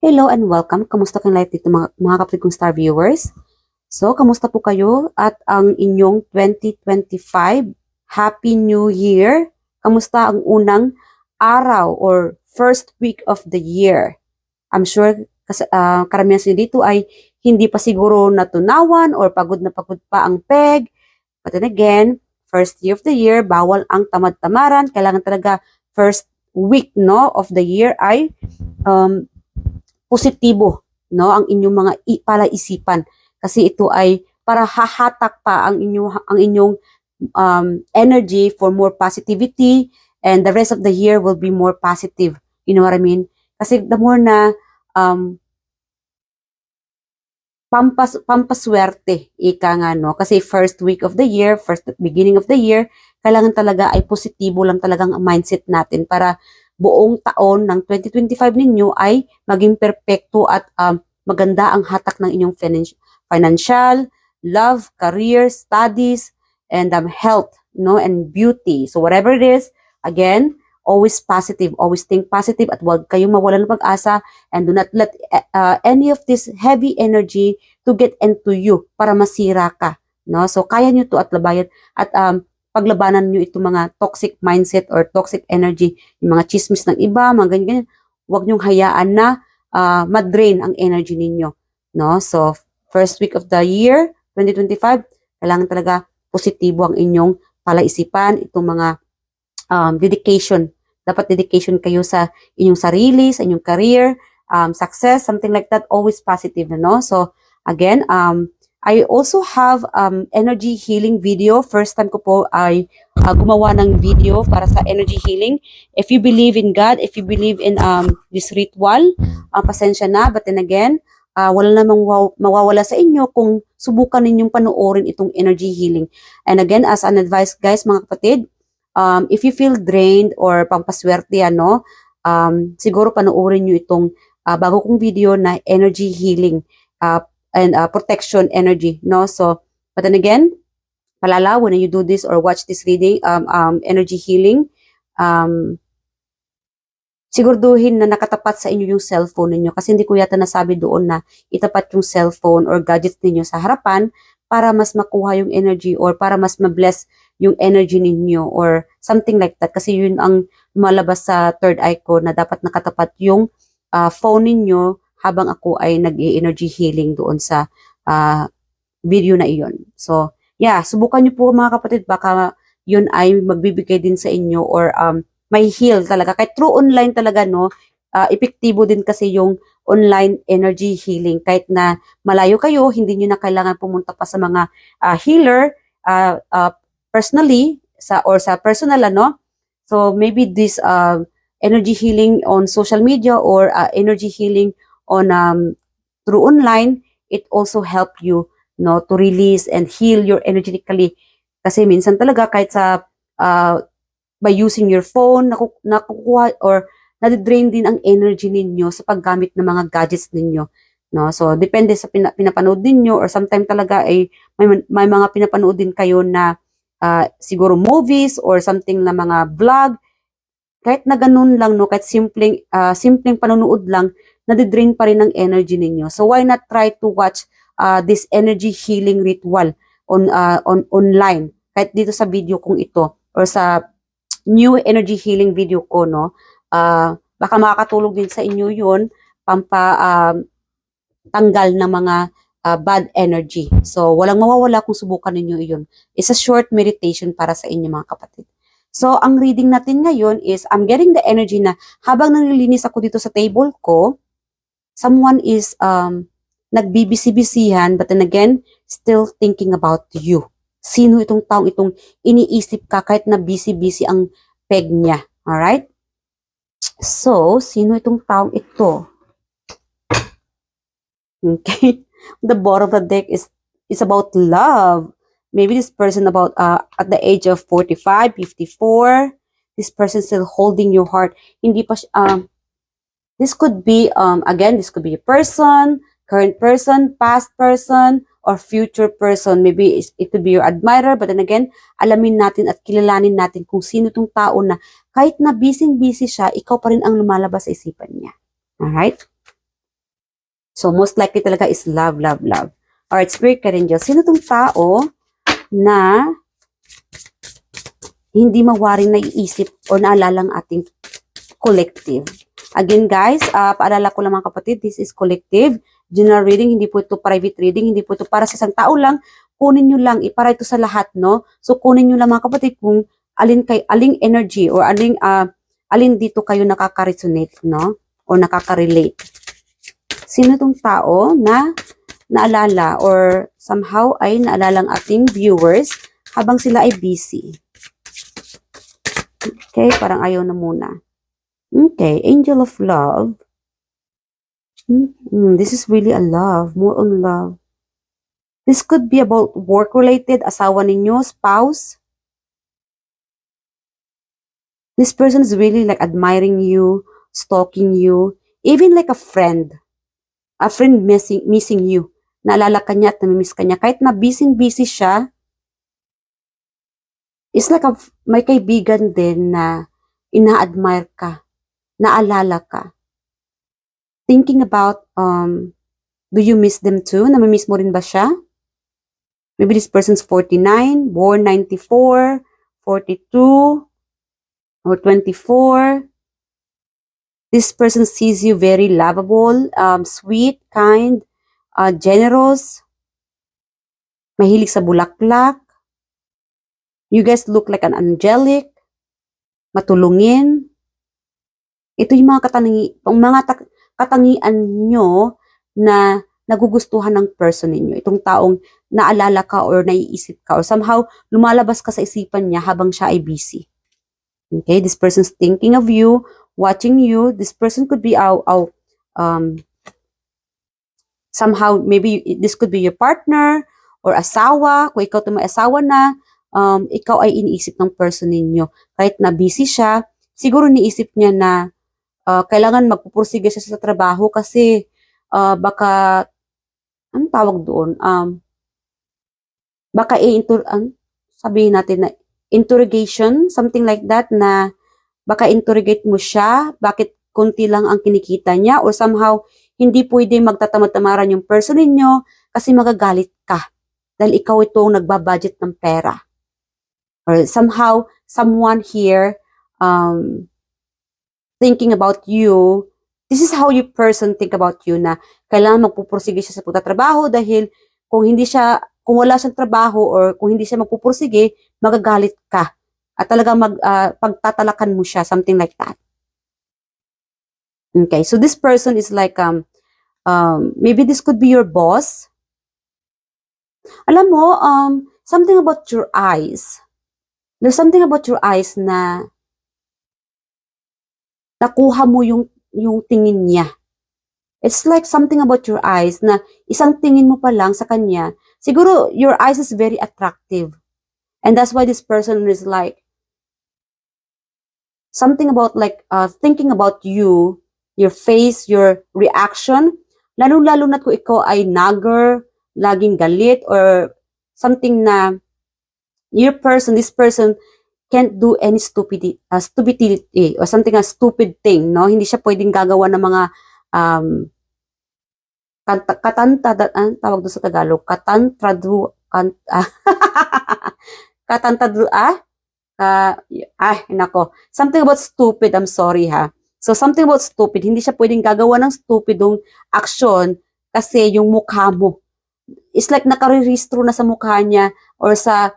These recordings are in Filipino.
Hello and welcome. Kamusta kang life dito mga kapatid kong star viewers? So, kamusta po kayo at ang inyong 2025? Happy New Year! Kamusta ang unang araw or first week of the year? I'm sure karamihan sa inyo dito ay hindi pa siguro natunawan or pagod na pagod pa ang peg. But then again, first year of the year, bawal ang tamad-tamaran. Kailangan talaga first week no of the year ay um, positibo no ang inyong mga palaisipan kasi ito ay para hahatak pa ang inyong energy for more positivity, and the rest of the year will be more positive, you know what I mean, kasi the more na um, pampaswerte ika nga no, kasi first week of the year, first beginning of the year, kailangan talaga ay positibo lang talagang mindset natin para buong taon ng 2025 ninyo ay maging perpekto at maganda ang hatak ng inyong financial, love, career, studies, and health, no, and beauty. So whatever it is, again, always positive, always think positive, at huwag kayong mawalan ng pag-asa, and do not let any of this heavy energy to get into you para masira ka, no? So kaya nyo to at labayan at paglabanan nyo itong mga toxic mindset or toxic energy, yung mga chismis ng iba, mga ganyan, huwag nyong hayaan na madrain ang energy ninyo, no? So first week of the year 2025, kailangan talaga positibo ang inyong palaisipan, itong mga dedication. Dapat dedication kayo sa inyong sarili, sa inyong career, success, something like that, always positive, no? So, again, I also have energy healing video. First time ko po ay gumawa ng video para sa energy healing. If you believe in God, if you believe in this ritual, pasensya na, but then again, wala namang mawawala sa inyo kung subukan ninyong panoorin itong energy healing. And again, as an advice guys, mga kapatid, if you feel drained or pampaswerte, siguro panoorin nyo itong bago kong video na energy healing and protection energy, no? So, but then again, palala, when you do this or watch this reading, energy healing, siguraduhin na nakatapat sa inyo yung cellphone ninyo, kasi hindi ko yata nasabi doon na itapat yung cellphone or gadgets ninyo sa harapan para mas makuha yung energy or para mas ma-bless yung energy ninyo or something like that, kasi yun ang lumalabas sa third eye ko na dapat nakatapat yung phone ninyo habang ako ay nag-energy healing doon sa video na iyon. So, yeah, subukan nyo po mga kapatid, baka yun ay magbibigay din sa inyo or may heal talaga. Kahit through online talaga, no, epektibo din kasi yung online energy healing. Kahit na malayo kayo, hindi nyo na kailangan pumunta pa sa mga healer personally or sa personal, ano. So maybe this energy healing on social media or energy healing on through online, it also help you, no, to release and heal your energetically. Kasi minsan talaga kahit sa by using your phone, nakukuha or nadidrain din ang energy ninyo sa paggamit ng mga gadgets ninyo, no? So depende sa pinapanood ninyo, or sometimes talaga ay may mga pinapanood din kayo na siguro movies or something na mga vlog, kahit na ganun lang, no, kahit simpleng panonood lang, nadidrain pa rin ang energy ninyo. So why not try to watch this energy healing ritual on online, kahit dito sa video kong ito or sa new energy healing video ko, no. Baka makakatulong din sa inyo yun, tanggal ng mga bad energy. So walang mawawala kung subukan ninyo iyon. It's a short meditation para sa inyo mga kapatid. So ang reading natin ngayon is, I'm getting the energy na habang nililinis ako dito sa table ko, someone is nagbibisi-bisihan, but then again, still thinking about you. Sino itong taong itong iniisip ka kahit na busy-busy ang peg niya? Alright? So, sino itong taong ito? Okay? The bottom of the deck is about love. Maybe this person about at the age of 45, 54, this person still holding your heart. Hindi pa this could be again, this could be a person, current person, past person, or future person. Maybe it could be your admirer, but then again, alamin natin at kilalanin natin kung sino itong tao na kahit na busy siya, ikaw pa rin ang lumalabas sa isipan niya. Alright? So, most likely talaga is love, love, love. Alright, Spirit Guardian Angel. Sino tong tao na hindi mawaring naiisip o naalala ang ating collective? Again, guys, paalala ko lang mga kapatid, this is collective. General reading, hindi po ito private reading, hindi po ito para sa isang tao lang. Kunin nyo lang, para ito sa lahat, no? So, kunin nyo lang mga kapatid kung aling energy or alin dito kayo nakaka-resonate, no? O nakaka-relate. Sino tong tao na naalala or somehow ay naalala ang ating viewers habang sila ay busy? Okay, parang ayaw na muna. Okay, Angel of Love. This is really a love, more on love. This could be about work-related, asawa ninyo, spouse. This person is really like admiring you, stalking you, even like a friend missing you. Naalala ka niya at namimiss ka niya. Kahit na busy siya, it's like may kaibigan din na ina-admire ka, naalala ka. Thinking about, do you miss them too? Namimiss mo rin ba siya? Maybe this person's 49, born 94, 42, or 24. This person sees you very lovable, sweet, kind, generous, mahilig sa bulaklak. You guys look like an angelic, matulungin. Ito yung mga katangian nyo na nagugustuhan ng person ninyo. Itong taong naalala ka or naiisip ka or somehow lumalabas ka sa isipan niya habang siya ay busy. Okay, this person's thinking of you, watching you. This person could be somehow, maybe this could be your partner or asawa. Kung ikaw may asawa na, ikaw ay iniisip ng person ninyo. Kahit na busy siya, siguro niisip niya na kailangan magpupursige siya sa trabaho kasi baka, anong tawag doon? Baka sabihin natin na interrogation, something like that, na baka interrogate mo siya, bakit konti lang ang kinikita niya, or somehow hindi pwede magtatamad-tamaran yung person ninyo kasi magagalit ka dahil ikaw itong nagbabudget ng pera. Or somehow, someone here thinking about you, this is how you person think about you, na kailangan magpupursige siya sa pagtatrabaho dahil kung wala siyang trabaho or kung hindi siya magpupursige, magagalit ka. At talagang pagtatalakan mo siya, something like that. Okay, so this person is like, maybe this could be your boss. Alam mo, something about your eyes. There's something about your eyes na nakuha mo yung tingin niya. It's like something about your eyes na isang tingin mo pa lang sa kanya, siguro your eyes is very attractive. And that's why this person is like, something about like thinking about you, your face, your reaction, lalo-lalo na kung ikaw ay nagger, laging galit, or something na this person can't do any stupidity or something a stupid thing, no? Hindi siya pwedeng gagawa ng mga tawag doon sa Tagalog, nako. Something about stupid, I'm sorry ha. So, something about stupid, hindi siya pwedeng gagawa ng stupidong action kasi yung mukha mo. It's like nakarehistro na sa mukha niya or sa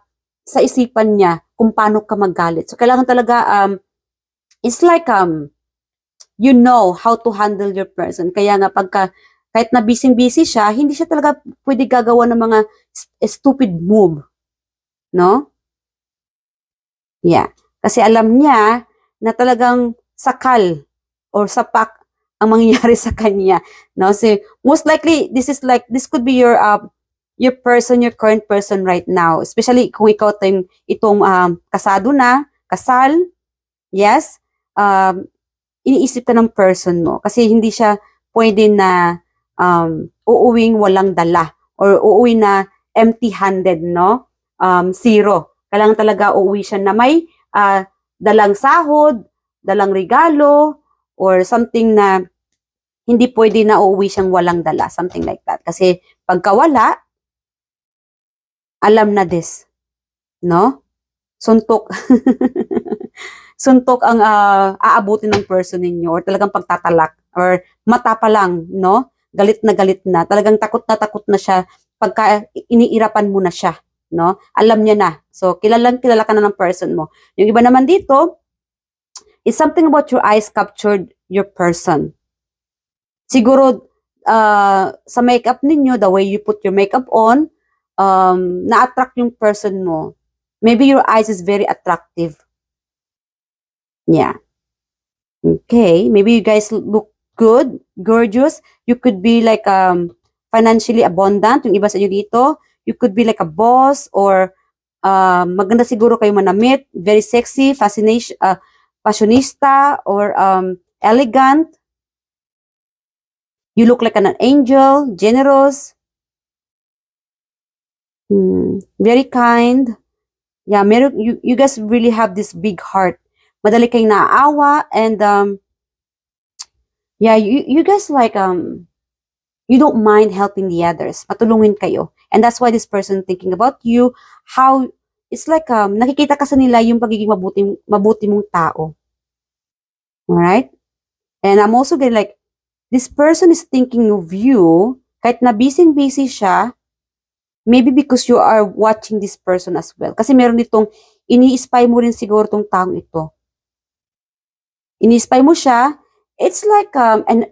isipan niya kung paano ka magalit. So, kailangan talaga, it's like, you know how to handle your person. Kaya nga, kahit na busy siya, hindi siya talaga pwede gagawa ng mga stupid move. No? Yeah. Kasi alam niya na talagang sakal or sapak ang mangyayari sa kanya. No? So, most likely, this could be your person, your current person right now. Especially kung ikaw itong kasado na, kasal, yes, iniisip ka ng person mo. Kasi hindi siya pwede na uuwing walang dala or uuwi na empty-handed, no? Zero. Kailangan talaga uuwi siya na may dalang sahod, dalang regalo, or something na hindi pwede na uuwi siyang walang dala, something like that. Kasi pagka wala, alam na this, no? Suntok. Suntok ang aabutin ng person ninyo or talagang pagtatalak or mata pa lang, no? Galit na, talagang takot na siya pagka iniirapan mo na siya, no? Alam niya na. So, kilala ka na ng person mo. Yung iba naman dito, is something about your eyes captured your person. Siguro, sa makeup ninyo, the way you put your makeup on, na-attract yung person mo. Maybe your eyes is very attractive. Yeah. Okay. Maybe you guys look good, gorgeous. You could be like financially abundant. Yung iba sa inyo dito, you could be like a boss or maganda siguro kayo manamit, very sexy, fashionista or elegant. You look like an angel, generous, very kind. Yeah, you guys really have this big heart. Madali kayong naaawa and yeah, you guys like you don't mind helping the others. Patulungin kayo. And that's why this person thinking about you, how it's like nakikita ka sa nila yung pagiging mabuti mong tao. Alright? And I'm also getting like this person is thinking of you kahit na busy siya, maybe because you are watching this person as well. Kasi meron ditong ini-spy mo rin siguro tong taong ito. Ini-spy mo siya, it's like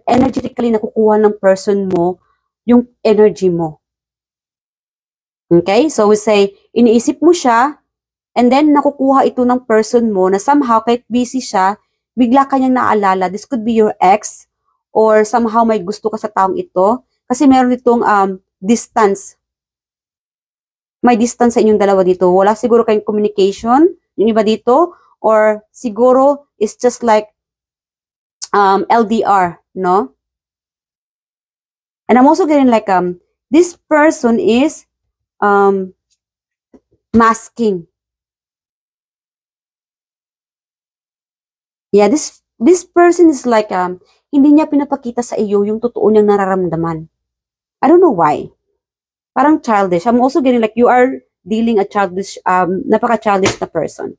energetically nakukuha ng person mo yung energy mo. Okay? So we say, iniisip mo siya, and then nakukuha ito ng person mo na somehow kahit busy siya, bigla kanyang naalala. This could be your ex, or somehow may gusto ka sa taong ito. Kasi meron itong distance. May distance sa inyong dalawa dito. Wala siguro kayong communication, yung iba dito, or siguro it's just like LDR, no? And I'm also getting like this person is masking. Yeah, this person is like hindi niya pinapakita sa iyo yung totoo niyang nararamdaman. I don't know why. Parang childish. I'm also getting like you are dealing a childish, napaka-childish na person.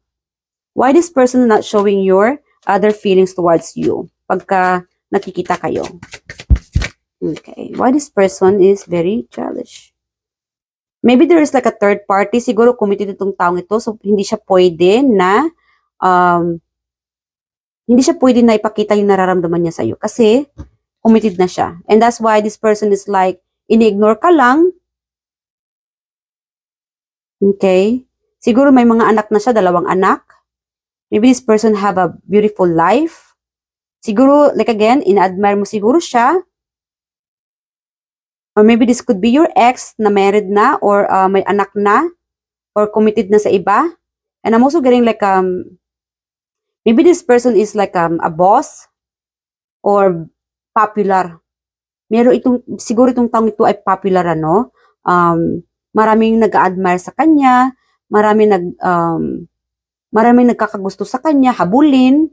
Why this person not showing your other feelings towards you pagka nakikita kayo? Okay. Why this person is very childish? Maybe there is like a third party. Siguro committed itong taong ito. So, hindi siya pwede na ipakita yung nararamdaman niya sa'yo. Kasi, committed na siya. And that's why this person is like, ini-ignore ka lang. Okay? Siguro may mga anak na siya, 2 anak. Maybe this person have a beautiful life. Siguro, like again, ina-admire mo siguro siya. Or maybe this could be your ex na married na or may anak na or committed na sa iba. And I'm also getting like, maybe this person is like a boss or popular. Siguro itong taong ito ay popular, ano? Maraming nag-a-admire sa kanya, maraming nagkakagusto sa kanya, habulin.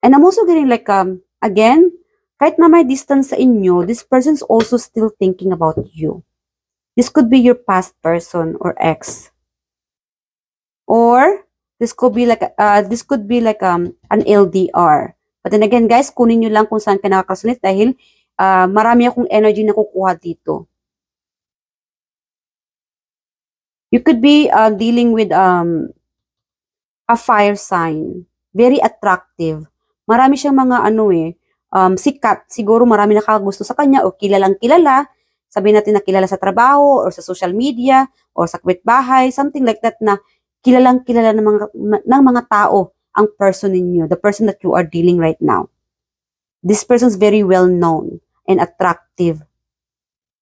And I'm also getting like, again, kahit na may distance sa inyo, this person's also still thinking about you. This could be your past person or ex. Or, this could be like an LDR. But then again, guys, kunin nyo lang kung saan ka nakakasunit dahil marami akong energy na kukuha dito. You could be dealing with a fire sign. Very attractive. Marami siyang mga sikat. Siguro marami nakakagusto sa kanya o kilalang kilala. Sabihin natin na kilala sa trabaho or sa social media or sa kapitbahay. Something like that na kilalang kilala ng mga tao ang person ninyo. The person that you are dealing right now. This person is very well known and attractive.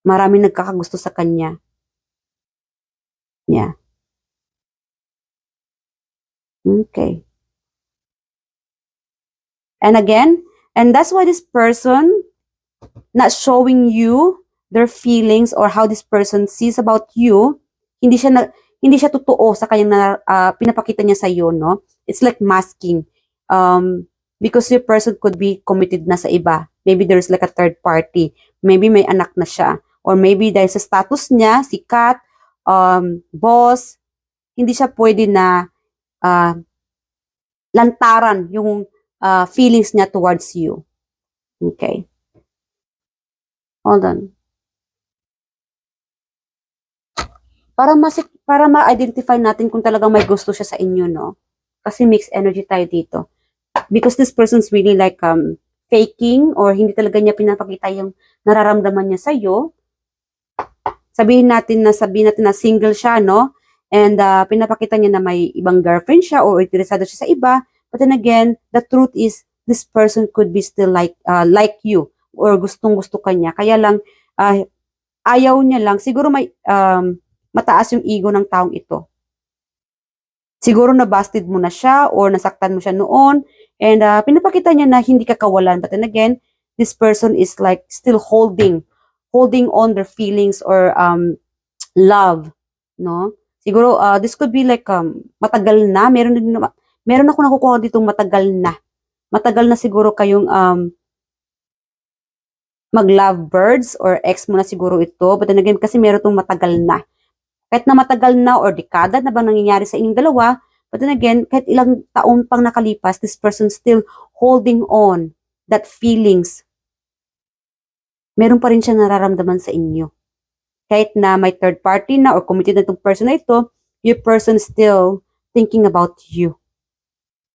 Marami nagkakagusto sa kanya. Yeah. Okay. And again, and that's why this person not showing you their feelings or how this person sees about you, hindi siya totoo sa kanyang pinapakita niya sa iyo, no? It's like masking. Because your person could be committed na sa iba. Maybe there's like a third party. Maybe may anak na siya. Or maybe dahil sa status niya, sikat, boss, hindi siya pwede na lantaran yung feelings niya towards you. Okay. Hold on. Para ma-identify natin kung talagang may gusto siya sa inyo, no? Kasi mixed energy tayo dito. Because this person's really like faking or hindi talaga niya pinapakita yung nararamdaman niya sa iyo. Sabihin natin na single siya, no? And pinapakita niya na may ibang girlfriend siya or interesado siya sa iba. But then again, the truth is this person could be still like you or gustong-gusto ka niya. Kaya lang ayaw niya lang, siguro may mataas yung ego ng taong ito. Siguro na-busted mo na siya or nasaktan mo siya noon and pinapakita niya na hindi ka kawalan. But then again, this person is like still holding on their feelings or love, no? Siguro this could be like matagal na, meron ako nakukuha dito matagal na. Matagal na siguro kayong mag-love birds or ex mo na siguro ito. But then again, kasi meron itong matagal na. Kahit na matagal na or dekada na bang nangyayari sa inyong dalawa, but then again, kahit ilang taon pang nakalipas, this person still holding on that feelings. Meron pa rin siya nararamdaman sa inyo. Kahit na may third party na or committed na itong person na ito, your person still thinking about you.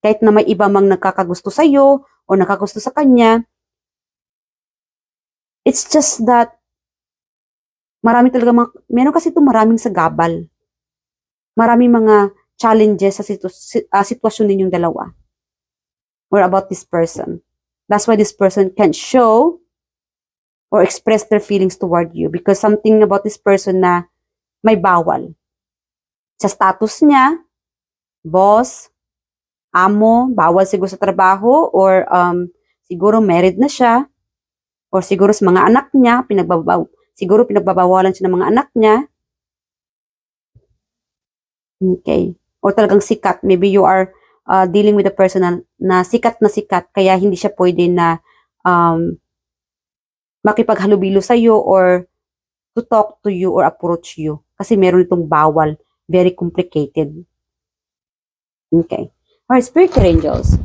Kahit na may iba mang nakakagusto sa iyo o nakakagusto sa kanya, it's just that marami talaga meron kasi ito maraming sagabal. Maraming mga challenges sa sitwasyon ninyong dalawa. Or about this person. That's why this person can't show or express their feelings toward you because something about this person na may bawal. Sa status niya, boss, amo, bawal siguro sa trabaho or siguro married na siya or siguro sa mga anak niya, siguro pinagbabawalan siya ng mga anak niya. Okay. Or talagang sikat. Maybe you are dealing with a person na sikat kaya hindi siya pwede na makipaghalubilo sa iyo or to talk to you or approach you. Kasi meron itong bawal. Very complicated. Okay. Alright, spirit angels.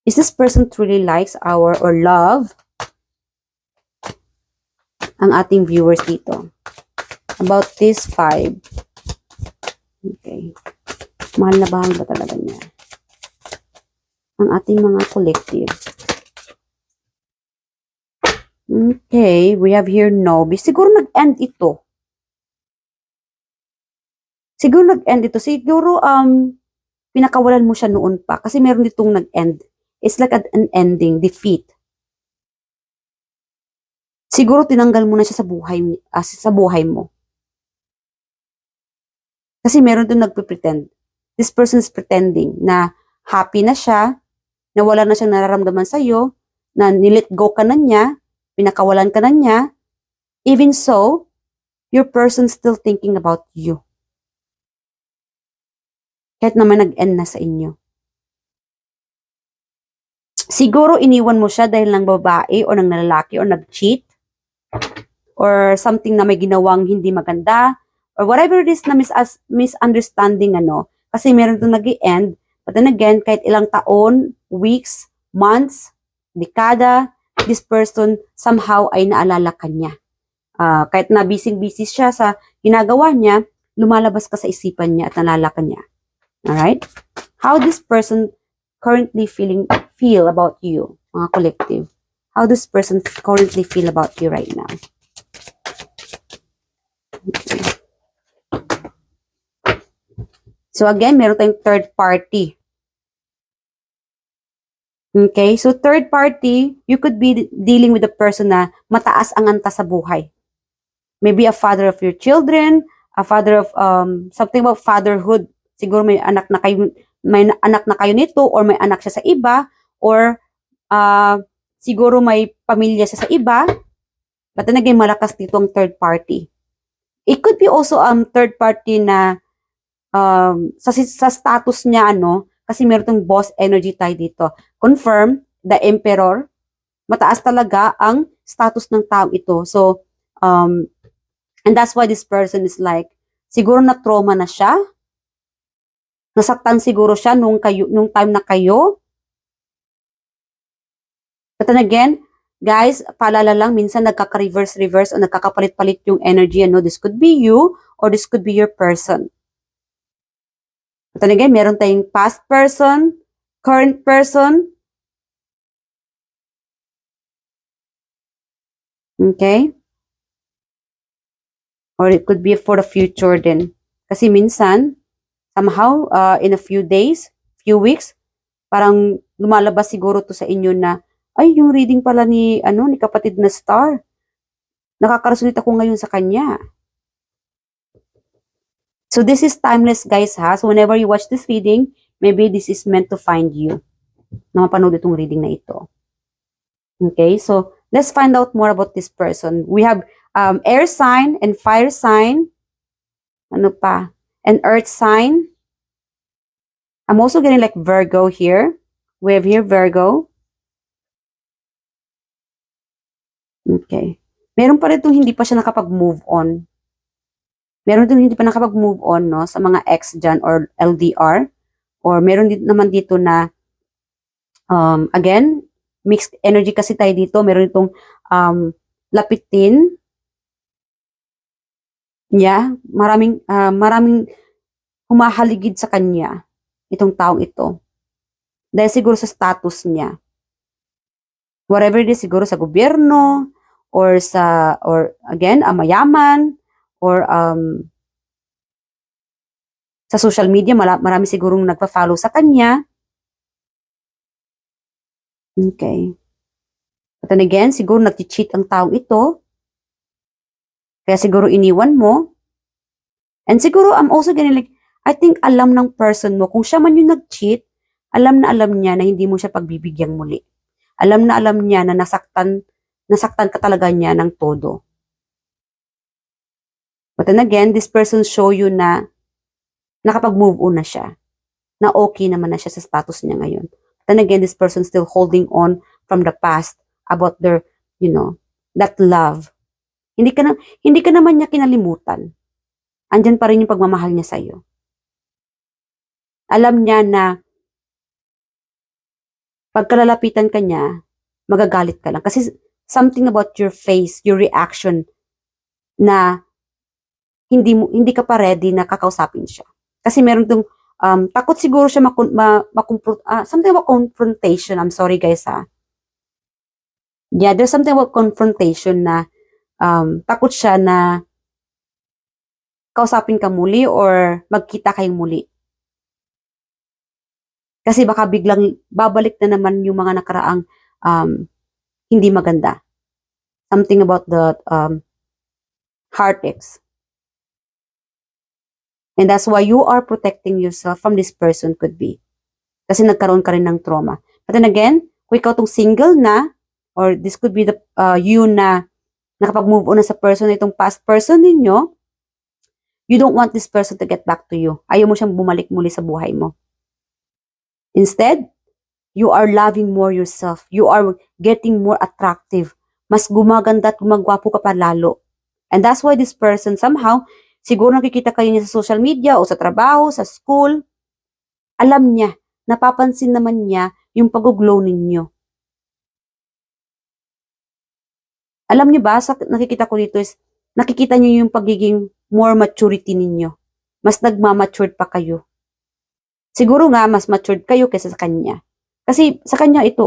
Is this person truly likes or love ang ating viewers dito? About this 5. Okay. Mahal na bahal ba talaga niya? Ang ating mga collective. Okay, we have here no. Siguro nag-end ito. Siguro pinakawalan mo siya noon pa. Kasi meron ditong nag-end. It's like an ending, defeat. Siguro tinanggal mo na siya sa buhay mo. Kasi meron itong nagpipretend. This person is pretending na happy na siya, na wala na siyang nararamdaman sa'yo, na nilet go ka na niya, pinakawalan ka na niya. Even so, your person still thinking about you. Kahit naman nag-end na sa inyo. Siguro iniwan mo siya dahil ng babae o ng lalaki o nag-cheat or something na may ginawang hindi maganda or whatever it is na misunderstanding kasi meron itong nag-i-end. But then again, kahit ilang taon, weeks, months, dekada, this person somehow ay naalala ka niya. Kahit na busy siya sa ginagawa niya, lumalabas ka sa isipan niya at naalala ka niya. Alright? How this person currently feel about you, mga collective? How this person currently feel about you right now? Okay. So again, meron tayong third party. Okay, so third party, you could be dealing with a person na mataas ang antas sa buhay. Maybe a father of your children, a father of something about fatherhood. Siguro may anak na kayo nito or may anak siya sa iba or siguro may pamilya siya sa iba. But then again, malakas dito ang third party. It could be also third party na sa status niya Kasi meron tong boss energy tayo dito. Confirm, the emperor, mataas talaga ang status ng tao ito. So, and that's why this person is like, siguro na trauma na siya, nasaktan siguro siya nung time na kayo. But then again, guys, paalala lang, minsan nagkaka-reverse-reverse o nagkakapalit-palit yung energy. Ano? This could be you or this could be your person. But then again, meron tayong past person, current person. Okay? Or it could be for the future din. Kasi minsan, somehow, in a few days, few weeks, parang lumalabas siguro to sa inyo na, ay, yung reading pala ni kapatid na Star. Nakakarasunit ako ngayon sa kanya. So this is timeless, guys, ha? So whenever you watch this reading, maybe this is meant to find you na mapanood itong reading na ito. Okay, so let's find out more about this person. We have air sign and fire sign. Ano pa? And earth sign. I'm also getting like Virgo here. We have here Virgo. Okay. Meron pa rin itong hindi pa siya nakapag-move on. Meron din hindi pa nakapag-move on, no, sa mga ex dyan or LDR. Or meron din naman dito na, again, mixed energy kasi tayo dito. Meron itong lapitin. Yeah, maraming humahaligid sa kanya itong taong ito. Dahil siguro sa status niya. Whatever it is, siguro sa gobyerno, or again, mayaman, or sa social media, marami sigurong nagpa-follow sa kanya. Okay. But then again, siguro nag-cheat ang taong ito. Kaya siguro iniwan mo. And siguro, I'm also getting like, I think alam ng person mo, kung siya man yung nag-cheat, alam na alam niya na hindi mo siya pagbibigyang muli. Alam na alam niya na nasaktan ka talaga niya ng todo. But then again, this person show you na nakapag-move on na siya. Na okay naman na siya sa status niya ngayon. But then again, this person still holding on from the past about their, that love. Hindi ka naman niya kinalimutan. Andyan pa rin yung pagmamahal niya sa iyo. Alam niya na pagkalalapitan ka niya, magagalit ka lang. Kasi something about your face, your reaction, na hindi ka pa ready na kakausapin siya. Kasi meron itong, takot siguro siya something about confrontation. I'm sorry, guys, ha. Yeah, there's something about confrontation na takot siya na kausapin ka muli or magkita kayong muli. Kasi baka biglang babalik na naman yung mga nakaraang hindi maganda. Something about the heartaches. And that's why you are protecting yourself from this person could be. Kasi nagkaroon ka rin ng trauma. But then again, kung ikaw tong single na, or this could be the you na nakapag-move on na sa person, itong past person ninyo, you don't want this person to get back to you. Ayaw mo siyang bumalik muli sa buhay mo. Instead, you are loving more yourself. You are getting more attractive. Mas gumaganda at gumagwapo ka pa lalo. And that's why this person somehow, siguro nakikita kayo niya sa social media o sa trabaho, sa school. Alam niya, napapansin naman niya yung pag-glow ninyo. Alam niyo ba, sa nakikita ko dito is, nakikita niyo yung pagiging more maturity ninyo. Mas nagmamatured pa kayo. Siguro nga, mas matured kayo kaysa sa kanya. Kasi sa kanya ito,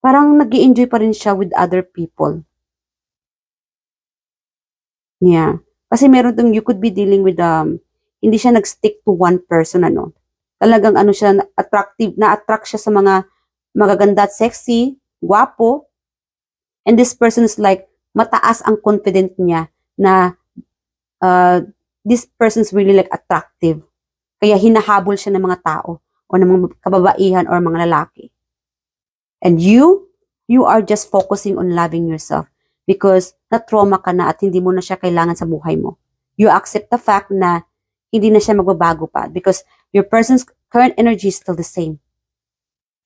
parang nag-i-enjoy pa rin siya with other people. Yeah. Kasi meron itong, you could be dealing with, hindi siya nag-stick to one person, Talagang siya, attractive, na-attract siya sa mga magaganda at sexy, guwapo. And this person is like, mataas ang confident niya na this person is really like attractive. Kaya hinahabol siya ng mga tao o ng mga kababaihan or mga lalaki. And you are just focusing on loving yourself because na-trauma ka na at hindi mo na siya kailangan sa buhay mo. You accept the fact na hindi na siya magbabago pa because current energy is still the same.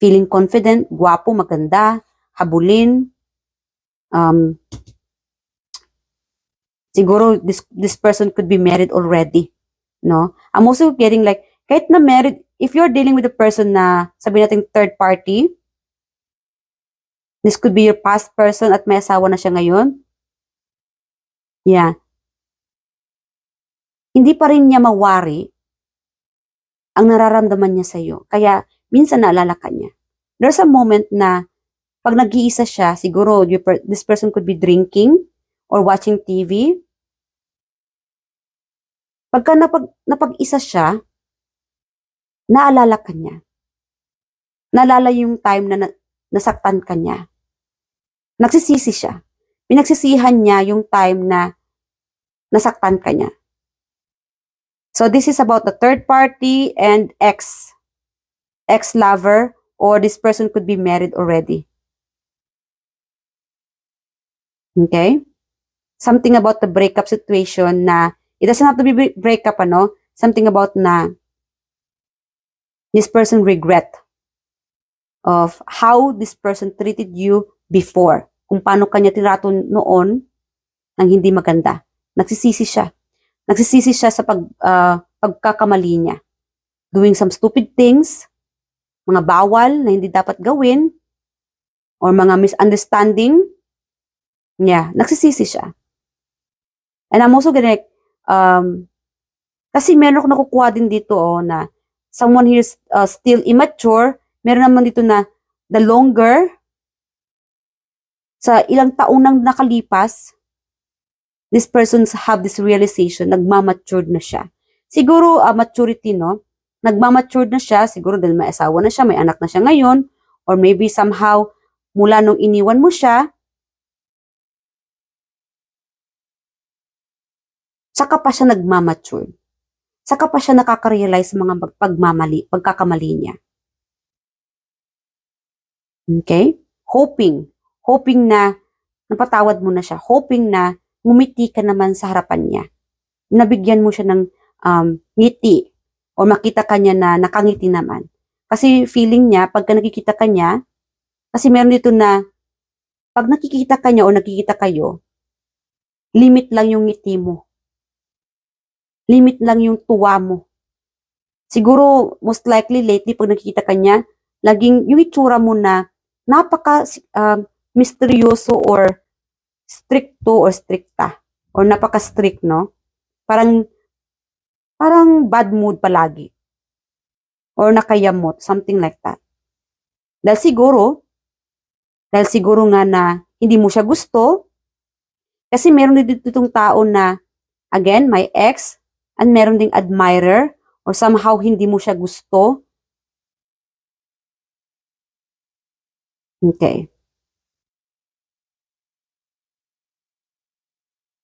Feeling confident, guwapo, maganda, habulin. Siguro this person could be married already. No? I'm also getting like, kahit na married, if you're dealing with a person na, sabi natin third party, this could be your past person at may asawa na siya ngayon. Yeah. Hindi pa rin niya mawari ang nararamdaman niya sa'yo. Kaya, minsan naalala ka niya. There's a moment na, pag nag-iisa siya, siguro this person could be drinking or watching TV. Pagka napag-isa siya, naalala ka niya. Naalala yung time na nasaktan ka niya. Nagsisisi siya. Pinagsisihan niya yung time na nasaktan ka niya. So this is about the third party and ex-lover, or this person could be married already. Okay? Something about the breakup situation na, it doesn't have to be breakup, ano? Something about na this person regret of how this person treated you before. Kung paano kanya tirato noon nang hindi maganda. Nagsisisi siya. Nagsisisi siya sa pagkakamali niya. Doing some stupid things, mga bawal na hindi dapat gawin, or mga misunderstanding. Yeah, nagsisisi siya. And I'm also gonna, kasi meron ako nakukuha din dito na someone here is still immature. Meron naman dito na the longer, sa ilang taon nang nakalipas, this person have this realization, nagmamatured na siya. Siguro, maturity, no? Nagmamatured na siya, siguro dahil may asawa na siya, may anak na siya ngayon, or maybe somehow, mula nung iniwan mo siya, saka pa siya nagmamature. Saka pa siya nakaka-realize mga pagkakamali niya. Okay? Hoping na napatawad mo na siya. Hoping na ngumiti ka naman sa harapan niya. Nabigyan mo siya ng ngiti. O makita ka niya na nakangiti naman. Kasi feeling niya, pagka nakikita ka niya, kasi meron dito na, pag nakikita ka niya o nakikita kayo, limit lang yung ngiti mo. Limit lang yung tuwa mo. Siguro, most likely, lately, pag nakikita ka niya, laging yung itsura mo na napaka misteryoso or stricto or stricta. Or napaka-strict, no? Parang bad mood palagi. Or nakayamot, something like that. Dahil siguro nga na hindi mo siya gusto, kasi meron din dito itong tao na, again, my ex, and meron ding admirer, or somehow hindi mo siya gusto. Okay.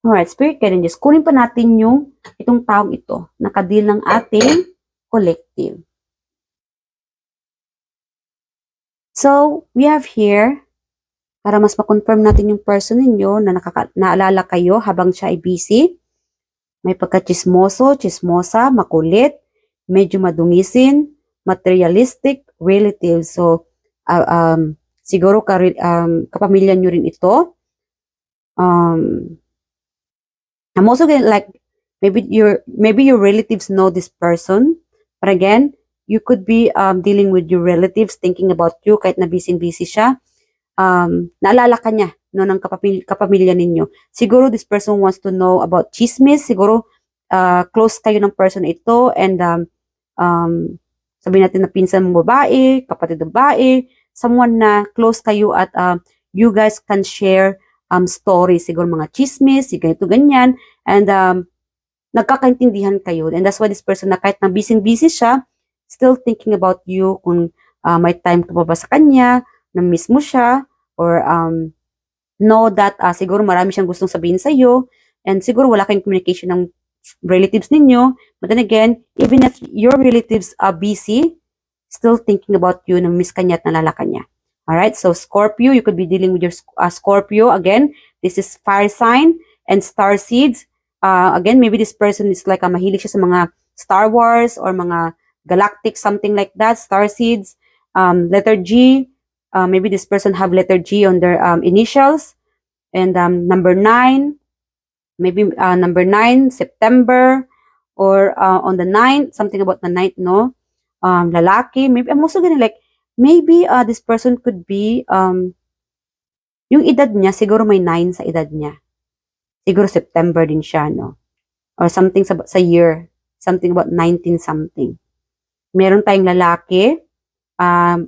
Alright, Spirit Guardians, kunin pa natin itong taong ito, nakadil ng ating collective. So, we have here, para mas ma-confirm natin yung person ninyo na naalala kayo habang siya ay busy. May pagka-chismoso, chismosa, makulit, medyo madungisin, materialistic, relative. So, siguro kapamilya nyo rin ito. I'm also getting like, maybe your relatives know this person. But again, you could be dealing with your relatives, thinking about you, kahit na busy siya. Naalala ka niya, no, ng kapamilya ninyo. Siguro this person wants to know about chismis. Siguro close kayo ng person ito, and sabihin natin na pinsan mong babae, kapatid babae, someone na close kayo at you guys can share stories, siguro mga chismis, ganito ganyan, and nagkakaintindihan kayo. And that's why this person na kahit na busy siya, still thinking about you, kung may time ka pa ba sa kanya, na miss mo siya, or know that siguro marami siyang gustong sabihin sa iyo, and siguro wala kayong communication ng relatives ninyo. But then again, even if your relatives are busy, still thinking about you, na miss kanya at nalala kanya. Alright, so Scorpio, you could be dealing with your Scorpio. Again, this is fire sign and star seeds. Again, maybe this person is like mahilig siya sa mga Star Wars or mga galactic, something like that, star seeds. Letter G, maybe this person have letter G on their initials. And number 9, maybe number 9, September, or on the 9th, something about the 9th, no? Lalaki, maybe, I'm also gonna like, maybe this person could be, yung edad niya, siguro may 9 sa edad niya. Siguro September din siya, no? Or something sa year, something about 19 something. Meron tayong lalaki,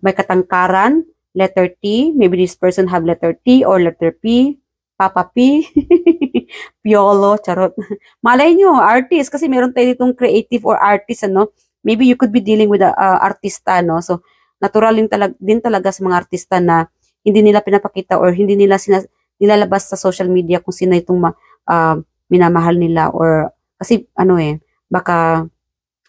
may katangkaran, letter T, maybe this person have letter T or letter P, Papa P, Piolo, charot. Malay nyo, artist, kasi meron tayo ditong creative or artist, ano? Maybe you could be dealing with a artista, no? So, natural din talaga sa mga artista na hindi nila pinapakita or hindi nila nilalabas sa social media kung sino itong minamahal nila, or kasi baka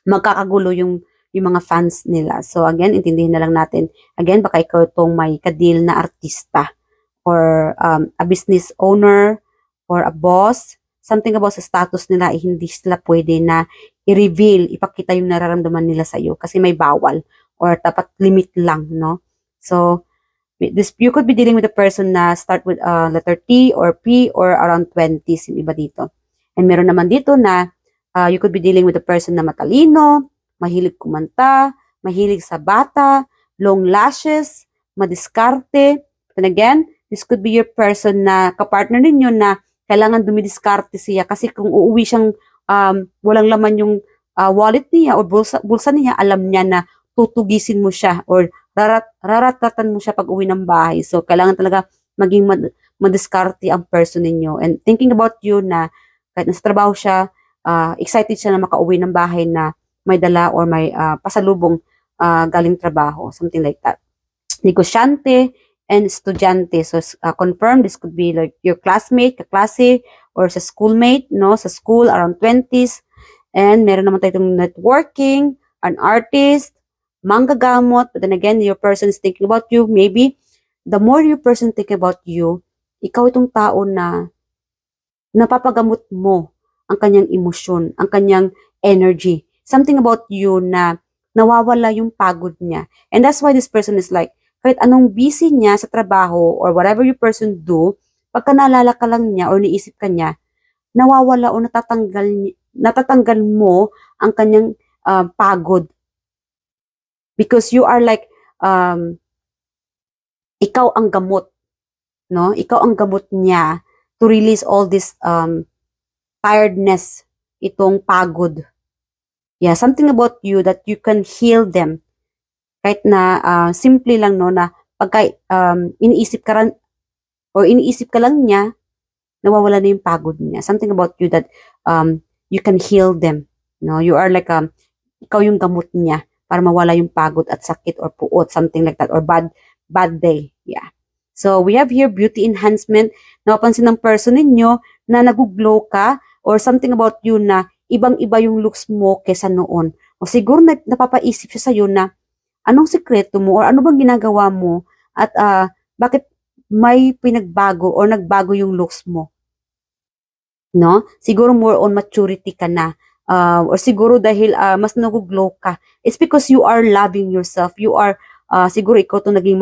magkakagulo yung mga fans nila. So again, intindihin na lang natin. Again, baka ikaw itong may kadil na artista or a business owner or a boss. Something about sa status nila, hindi sila pwede na i-reveal, ipakita yung nararamdaman nila sa iyo kasi may bawal or dapat limit lang, no? So, you could be dealing with a person na start with letter T or P or around 20s, yung iba dito. And meron naman dito na you could be dealing with a person na matalino, mahilig kumanta, mahilig sa bata, long lashes, madiskarte. And again, this could be your person na kapartner ninyo na kailangan dumidiskarte siya kasi kung uuwi siyang walang laman yung wallet niya o bulsa niya, alam niya na tutugisin mo siya or raratatan mo siya pag uwi ng bahay. So, kailangan talaga maging madiskarte ang person ninyo. And thinking about you na kahit nasa trabaho siya, excited siya na makauwi ng bahay na may dala or may pasalubong galing trabaho. Something like that. Negosyante and estudyante. So, confirm, this could be like your classmate, kaklase, or sa schoolmate, no? Sa school, around 20s. And meron naman tayong networking, an artist, manggagamot. But then again, your person is thinking about you. Maybe, the more your person think about you, ikaw itong tao na napapagamot mo ang kanyang emosyon, ang kanyang energy. Something about you na nawawala yung pagod niya. And that's why this person is like, kahit anong busy niya sa trabaho or whatever your person do, pagka naalala ka lang niya or niisip ka niya, nawawala o natatanggal mo ang kanyang pagod. Because you are like, ikaw ang gamot, no? Ikaw ang gamot niya to release all this tiredness, itong pagod. Yeah, something about you that you can heal them. Kahit na simple lang, no, na pagka iniisip ka lang niya, nawawala na yung pagod niya. Something about you that you can heal them. No, you are like ikaw yung gamot niya para mawala yung pagod at sakit or puot, something like that, or bad day. Yeah. So we have here beauty enhancement. Napapansin ng person ninyo na nag-glow ka or something about you na ibang-iba yung looks mo kesa noon. O siguro napapaisip siya sa'yo na anong sekreto mo or ano bang ginagawa mo at bakit may pinagbago or nagbago yung looks mo. No? Siguro more on maturity ka na. Or siguro dahil mas nag-glow ka. It's because you are loving yourself. You are, siguro ikaw itong naging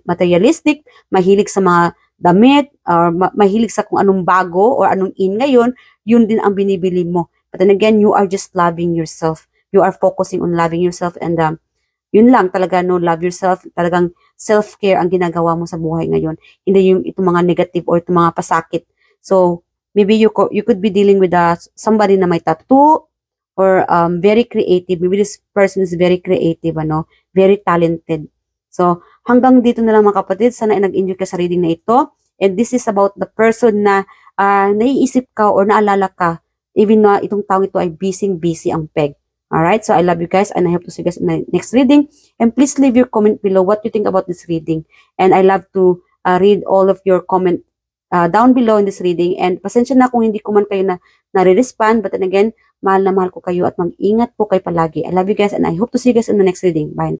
materialistic, mahilig sa mga damit, or mahilig sa kung anong bago or anong in ngayon, yun din ang binibili mo. But then again, you are just loving yourself. You are focusing on loving yourself and yun lang talaga, no, love yourself. Talagang self-care ang ginagawa mo sa buhay ngayon. Hindi yung itong mga negative or itong mga pasakit. So, maybe you could be dealing with somebody na may tattoo or very creative. Maybe this person is very creative, very talented. So, hanggang dito na lang mga kapatid. Sana ay nag-enjoy ka sa reading na ito. And this is about the person na naiisip ka or naalala ka even na itong taong ito ay busy ang peg. Alright, so I love you guys and I hope to see you guys in the next reading. And please leave your comment below what you think about this reading. And I love to read all of your comment down below in this reading. And pasensya na kung hindi ko man kayo na nare-respond. But then again, mahal na mahal ko kayo at mag-ingat po kayo palagi. I love you guys and I hope to see you guys in the next reading. Bye.